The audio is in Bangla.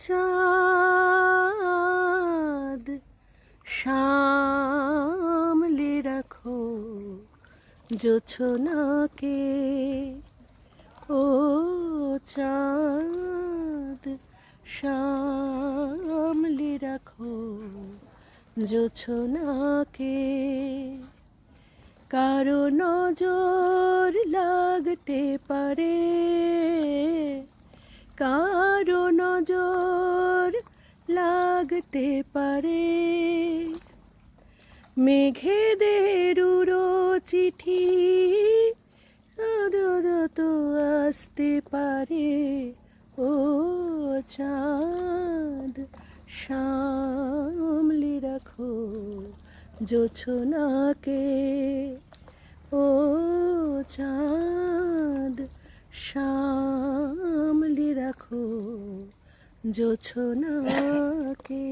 চাঁদ সামলে রাখো জোছনাকে, ও চাঁদ সামলে রাখো জোছনাকে। কারো নজর লাগতে পারে, কারো নজর লাগতে পারে, মেঘেদের উড়ো চিঠি তো আসতে পারে, ও চাঁদ সামলে রাখো জোছনাকে, ও চাঁদ সামলে রাখো জোছনাকে।